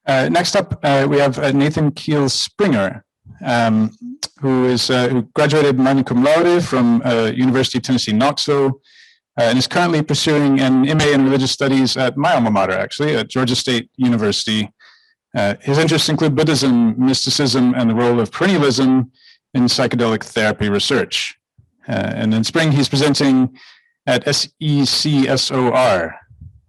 Next up, we have Nathan Keele Springer, who graduated magna cum laude from University of Tennessee, Knoxville, and is currently pursuing an MA in religious studies at my alma mater, actually, at Georgia State University. His interests include Buddhism, mysticism, and the role of perennialism in psychedelic therapy research. And in spring, he's presenting at SECSOR,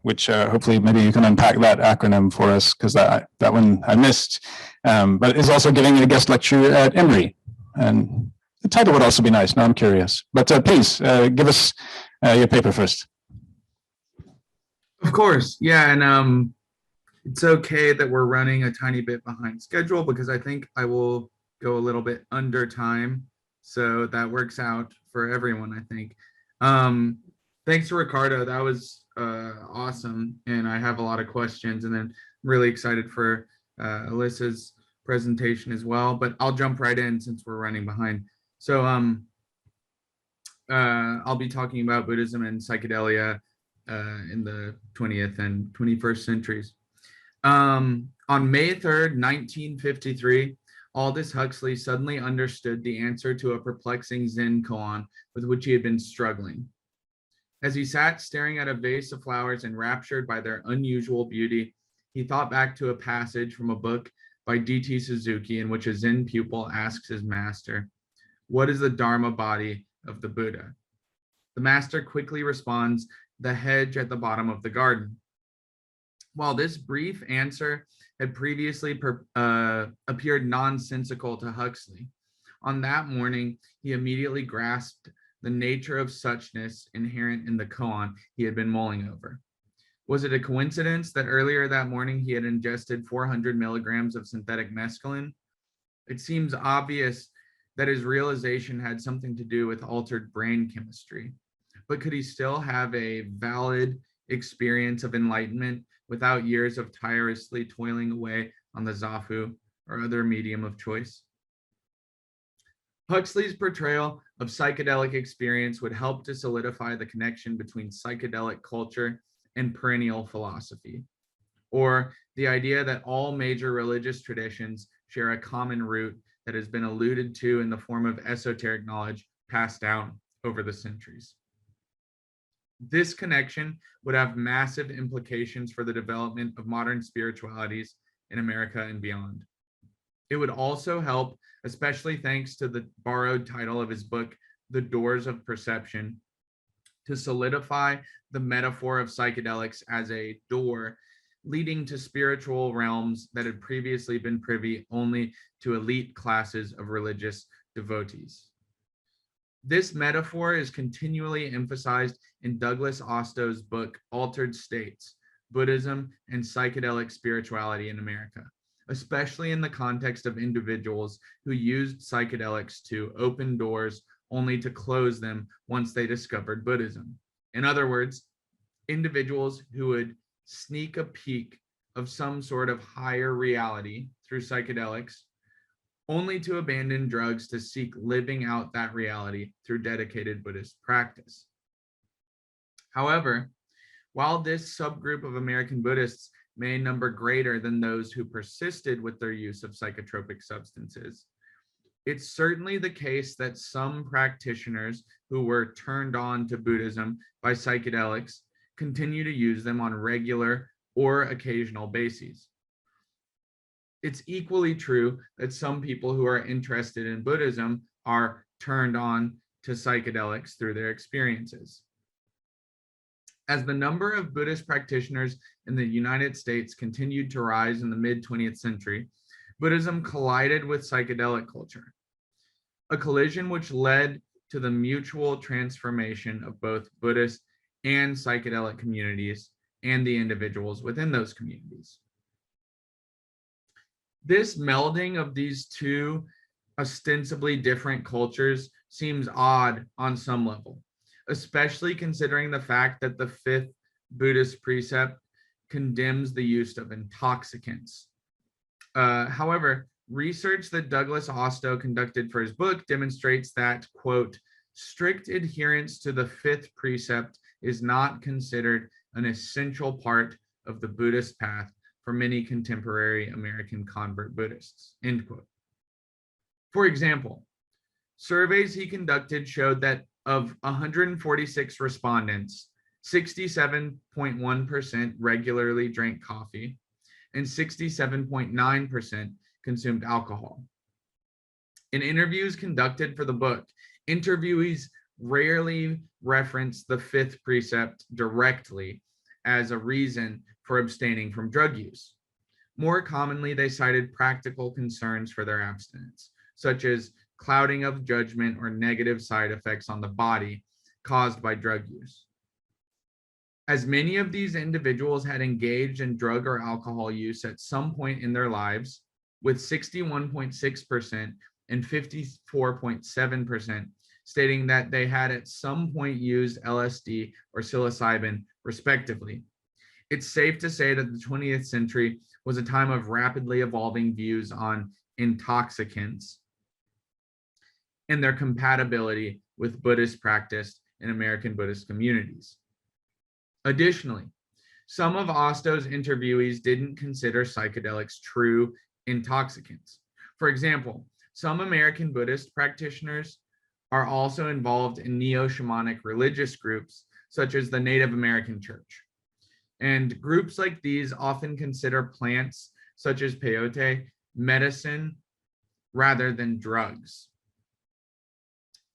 which hopefully maybe you can unpack that acronym for us, because that one I missed, but is also giving a guest lecture at Emory. And the title would also be nice. Now I'm curious. But please give us your paper first. Of course. Yeah. And it's okay that we're running a tiny bit behind schedule, because I think I will go a little bit under time. So that works out for everyone, I think. Thanks to Ricardo. That was awesome. And I have a lot of questions, and then I'm really excited for Alyssa's presentation as well, but I'll jump right in since we're running behind. So I'll be talking about Buddhism and psychedelia in the 20th and 21st centuries. On May 3rd, 1953, Aldous Huxley suddenly understood the answer to a perplexing Zen koan with which he had been struggling. As he sat staring at a vase of flowers enraptured by their unusual beauty, he thought back to a passage from a book by D.T. Suzuki in which a Zen pupil asks his master, "What is the Dharma body of the Buddha?" The master quickly responds, "The hedge at the bottom of the garden." While this brief answer had previously appeared nonsensical to Huxley, on that morning, he immediately grasped the nature of suchness inherent in the koan he had been mulling over. Was it a coincidence that earlier that morning he had ingested 400 milligrams of synthetic mescaline? It seems obvious that his realization had something to do with altered brain chemistry, but could he still have a valid experience of enlightenment without years of tirelessly toiling away on the zafu or other medium of choice? Huxley's portrayal of psychedelic experience would help to solidify the connection between psychedelic culture and perennial philosophy, or the idea that all major religious traditions share a common root that has been alluded to in the form of esoteric knowledge passed down over the centuries. This connection would have massive implications for the development of modern spiritualities in America and beyond. It would also help, especially thanks to the borrowed title of his book, The Doors of Perception, to solidify the metaphor of psychedelics as a door leading to spiritual realms that had previously been privy only to elite classes of religious devotees. This metaphor is continually emphasized in Douglas Osto's book, Altered States, Buddhism and Psychedelic Spirituality in America, especially in the context of individuals who used psychedelics to open doors only to close them once they discovered Buddhism. In other words, individuals who would sneak a peek of some sort of higher reality through psychedelics, only to abandon drugs to seek living out that reality through dedicated Buddhist practice. However, while this subgroup of American Buddhists may number greater than those who persisted with their use of psychotropic substances, it's certainly the case that some practitioners who were turned on to Buddhism by psychedelics continue to use them on regular or occasional bases. It's equally true that some people who are interested in Buddhism are turned on to psychedelics through their experiences. As the number of Buddhist practitioners in the United States continued to rise in the mid-20th century, Buddhism collided with psychedelic culture, a collision which led to the mutual transformation of both Buddhist and psychedelic communities and the individuals within those communities. This melding of these two ostensibly different cultures seems odd on some level, especially considering the fact that the fifth Buddhist precept condemns the use of intoxicants. However, research that Douglas Osto conducted for his book demonstrates that, quote, strict adherence to the fifth precept is not considered an essential part of the Buddhist path for many contemporary American convert Buddhists, end quote. For example, surveys he conducted showed that of 146 respondents, 67.1% regularly drank coffee and 67.9% consumed alcohol. In interviews conducted for the book, interviewees rarely reference the fifth precept directly as a reason for abstaining from drug use. More commonly, they cited practical concerns for their abstinence, such as clouding of judgment or negative side effects on the body caused by drug use. As many of these individuals had engaged in drug or alcohol use at some point in their lives, with 61.6% and 54.7% stating that they had at some point used LSD or psilocybin, respectively. It's safe to say that the 20th century was a time of rapidly evolving views on intoxicants and their compatibility with Buddhist practice in American Buddhist communities. Additionally, some of Osto's interviewees didn't consider psychedelics true intoxicants. For example, some American Buddhist practitioners are also involved in neo-shamanic religious groups, such as the Native American Church. And groups like these often consider plants, such as peyote, medicine rather than drugs.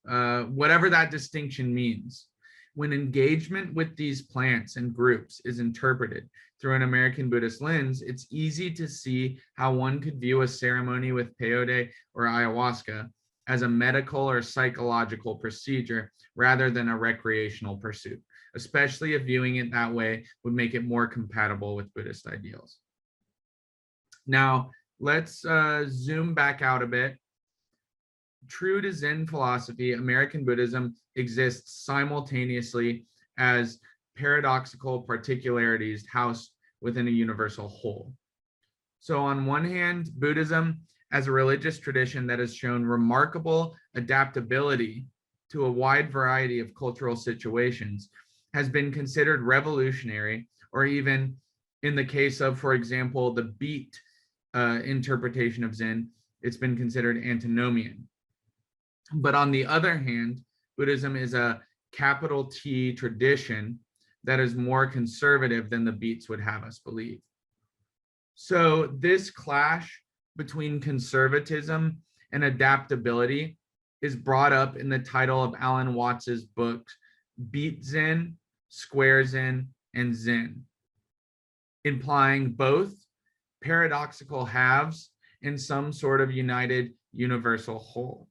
Whatever that distinction means. When engagement with these plants and groups is interpreted through an American Buddhist lens, it's easy to see how one could view a ceremony with peyote or ayahuasca as a medical or psychological procedure rather than a recreational pursuit, especially if viewing it that way would make it more compatible with Buddhist ideals. Now, let's zoom back out a bit. True to Zen philosophy, American Buddhism exists simultaneously as paradoxical particularities housed within a universal whole. So on one hand, Buddhism as a religious tradition that has shown remarkable adaptability to a wide variety of cultural situations has been considered revolutionary, or even in the case of, for example, the beat interpretation of Zen, it's been considered antinomian. But on the other hand, Buddhism is a capital T tradition that is more conservative than the beats would have us believe. So this clash between conservatism and adaptability is brought up in the title of Alan Watts's book, Beat Zen, Square Zen, and Zen, implying both paradoxical halves and some sort of united universal whole.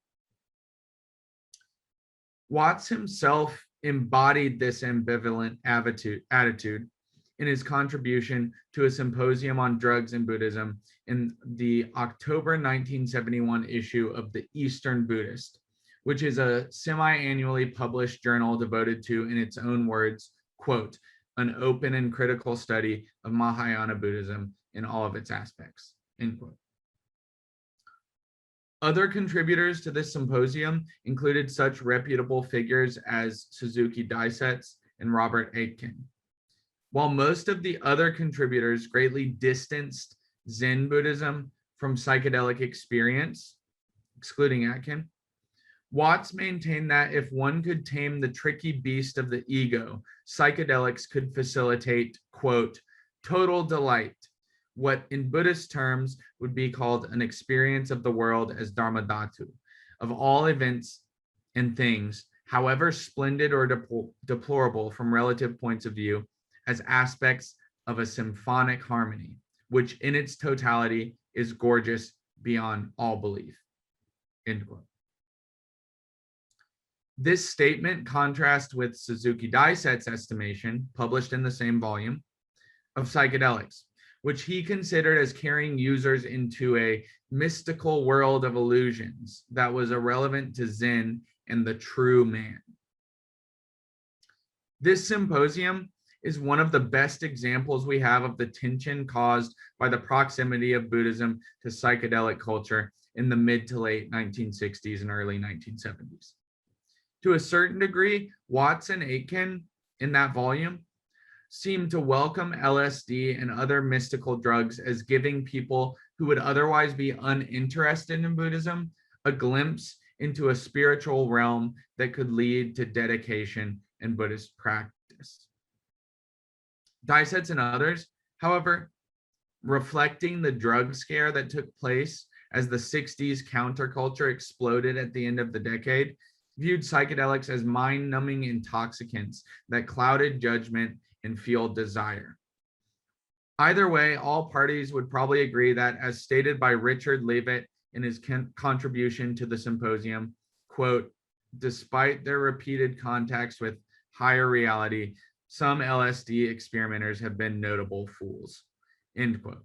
Watts himself embodied this ambivalent attitude in his contribution to a symposium on drugs and Buddhism in the October 1971 issue of the Eastern Buddhist, which is a semi-annually published journal devoted to, in its own words, quote, an open and critical study of Mahayana Buddhism in all of its aspects, end quote. Other contributors to this symposium included such reputable figures as Suzuki Daisetsu and Robert Aitken. While most of the other contributors greatly distanced Zen Buddhism from psychedelic experience, excluding Aitken, Watts maintained that if one could tame the tricky beast of the ego, psychedelics could facilitate, quote, total delight, what in Buddhist terms would be called an experience of the world as Dharma Dhatu, of all events and things, however splendid or deplorable from relative points of view, as aspects of a symphonic harmony, which in its totality is gorgeous beyond all belief, end quote. This statement contrasts with Suzuki Daisetsu's estimation, published in the same volume, of psychedelics, which he considered as carrying users into a mystical world of illusions that was irrelevant to Zen and the true man. This symposium is one of the best examples we have of the tension caused by the proximity of Buddhism to psychedelic culture in the mid to late 1960s and early 1970s. To a certain degree, Watts and Aitken in that volume seemed to welcome LSD and other mystical drugs as giving people who would otherwise be uninterested in Buddhism a glimpse into a spiritual realm that could lead to dedication and Buddhist practice. Daoists and others, however, reflecting the drug scare that took place as the 60s counterculture exploded at the end of the decade, viewed psychedelics as mind-numbing intoxicants that clouded judgment and fueled desire. Either way, all parties would probably agree that, as stated by Richard Leavitt in his contribution to the symposium, quote, despite their repeated contacts with higher reality, some LSD experimenters have been notable fools, end quote.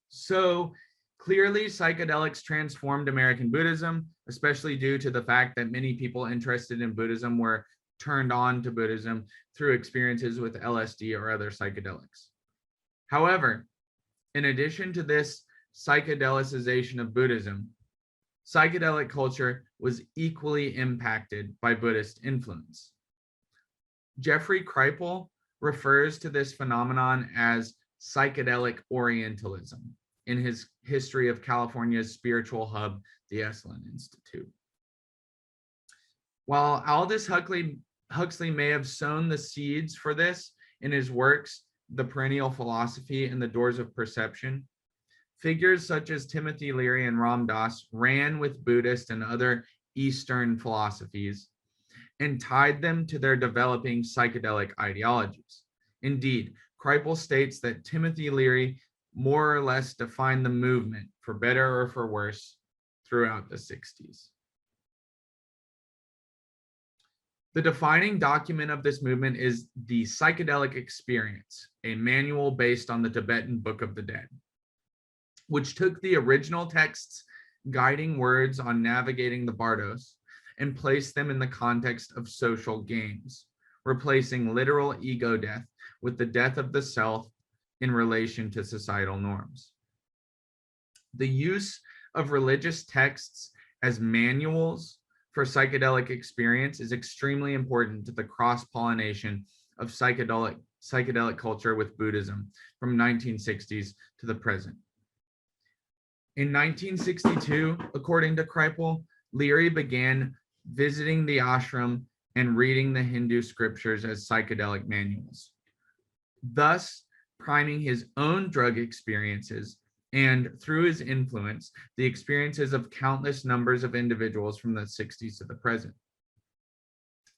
So clearly, psychedelics transformed American Buddhism, especially due to the fact that many people interested in Buddhism were turned on to Buddhism through experiences with LSD or other psychedelics. However, in addition to this psychedelicization of Buddhism, psychedelic culture was equally impacted by Buddhist influence. Jeffrey Kripal refers to this phenomenon as psychedelic Orientalism in his History of California's spiritual hub, the Esalen Institute. While Aldous Huxley may have sown the seeds for this in his works, The Perennial Philosophy and the Doors of Perception, figures such as Timothy Leary and Ram Dass ran with Buddhist and other Eastern philosophies and tied them to their developing psychedelic ideologies. Indeed, Kripal states that Timothy Leary more or less defined the movement, for better or for worse, throughout the 60s. The defining document of this movement is the Psychedelic Experience, a manual based on the Tibetan Book of the Dead, which took the original text's guiding words on navigating the bardos and placed them in the context of social games, replacing literal ego death with the death of the self in relation to societal norms. The use of religious texts as manuals for psychedelic experience is extremely important to the cross-pollination of psychedelic culture with Buddhism from 1960s to the present. In 1962, according to Kripal, Leary began visiting the ashram and reading the Hindu scriptures as psychedelic manuals, thus priming his own drug experiences and, through his influence, the experiences of countless numbers of individuals from the 60s to the present.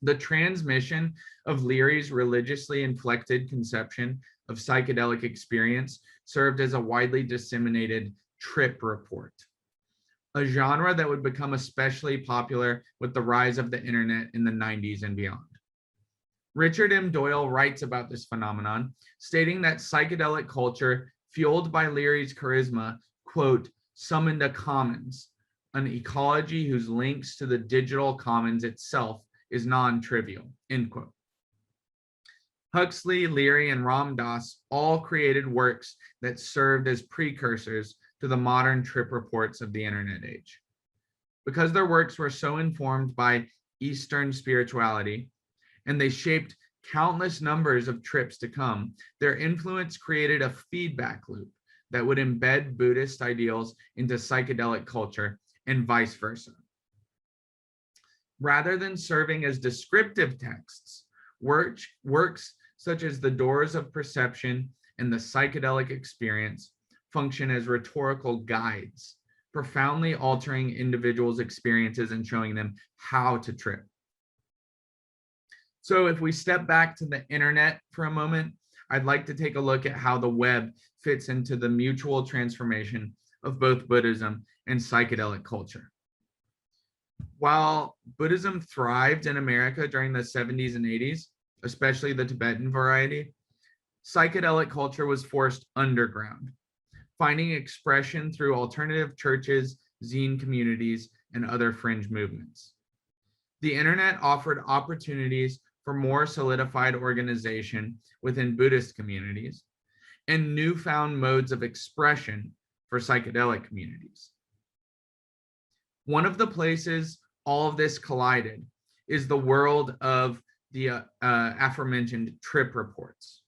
The transmission of Leary's religiously inflected conception of psychedelic experience served as a widely disseminated trip report, a genre that would become especially popular with the rise of the internet in the 90s and beyond. Richard M. Doyle writes about this phenomenon, stating that psychedelic culture, fueled by Leary's charisma, quote, summoned a commons, an ecology whose links to the digital commons itself is non-trivial, end quote. Huxley, Leary, and Ram Dass all created works that served as precursors to the modern trip reports of the internet age. Because their works were so informed by Eastern spirituality, and they shaped countless numbers of trips to come, their influence created a feedback loop that would embed Buddhist ideals into psychedelic culture and vice versa. Rather than serving as descriptive texts, works such as The Doors of Perception and the Psychedelic Experience function as rhetorical guides, profoundly altering individuals' experiences and showing them how to trip. So if we step back to the internet for a moment, I'd like to take a look at how the web fits into the mutual transformation of both Buddhism and psychedelic culture. While Buddhism thrived in America during the 70s and 80s, especially the Tibetan variety, psychedelic culture was forced underground, finding expression through alternative churches, zine communities, and other fringe movements. The internet offered opportunities for more solidified organization within Buddhist communities and newfound modes of expression for psychedelic communities. One of the places all of this collided is the world of the aforementioned trip reports.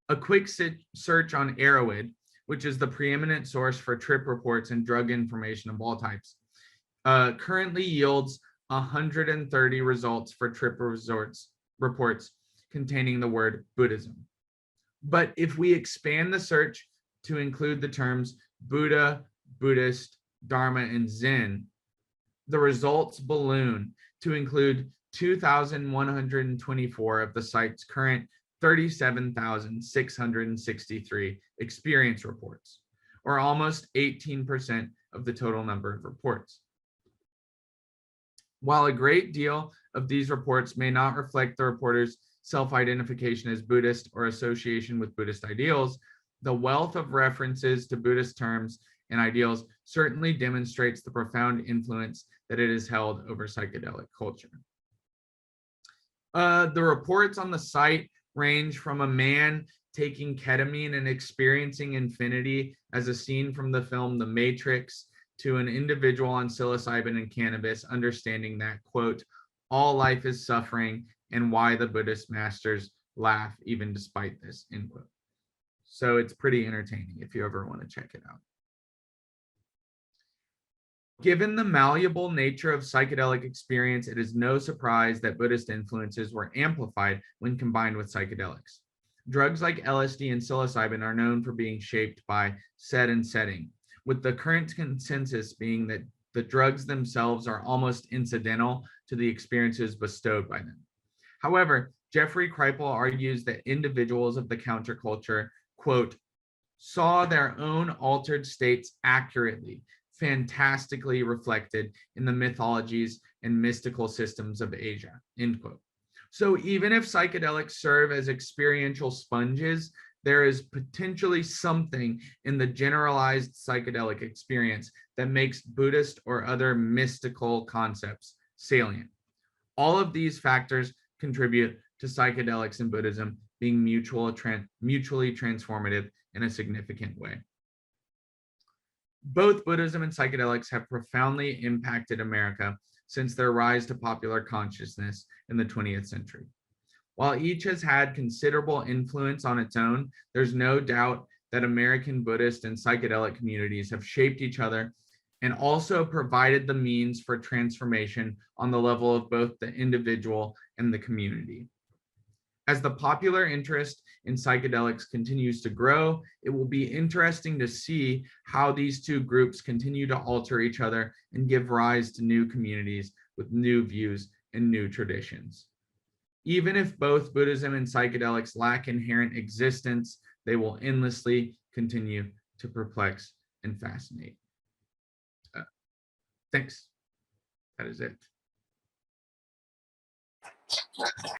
A quick search on Arrowhead, which is the preeminent source for trip reports and drug information of all types, currently yields 130 results for trip reports containing the word Buddhism. But if we expand the search to include the terms Buddha, Buddhist, Dharma, and Zen, the results balloon to include 2,124 of the site's current 37,663 experience reports, or almost 18% of the total number of reports. While a great deal of these reports may not reflect the reporter's self-identification as Buddhist or association with Buddhist ideals, the wealth of references to Buddhist terms and ideals certainly demonstrates the profound influence that it has held over psychedelic culture. The reports on the site range from a man taking ketamine and experiencing infinity as a scene from the film The Matrix, to an individual on psilocybin and cannabis understanding that, quote, all life is suffering and why the Buddhist masters laugh even despite this, end quote. So it's pretty entertaining if you ever want to check it out. Given the malleable nature of psychedelic experience, it is no surprise that Buddhist influences were amplified when combined with psychedelics. Drugs like LSD and psilocybin are known for being shaped by set and setting, with the current consensus being that the drugs themselves are almost incidental to the experiences bestowed by them. However, Jeffrey Kripal argues that individuals of the counterculture, quote, saw their own altered states accurately, fantastically reflected in the mythologies and mystical systems of Asia, end quote. So even if psychedelics serve as experiential sponges, there is potentially something in the generalized psychedelic experience that makes Buddhist or other mystical concepts salient. All of these factors contribute to psychedelics and Buddhism being mutually transformative in a significant way. Both Buddhism and psychedelics have profoundly impacted America since their rise to popular consciousness in the 20th century. While each has had considerable influence on its own, there's no doubt that American Buddhist and psychedelic communities have shaped each other and also provided the means for transformation on the level of both the individual and the community. As the popular interest in psychedelics continues to grow, it will be interesting to see how these two groups continue to alter each other and give rise to new communities with new views and new traditions. Even if both Buddhism and psychedelics lack inherent existence, they will endlessly continue to perplex and fascinate. Thanks. That is it.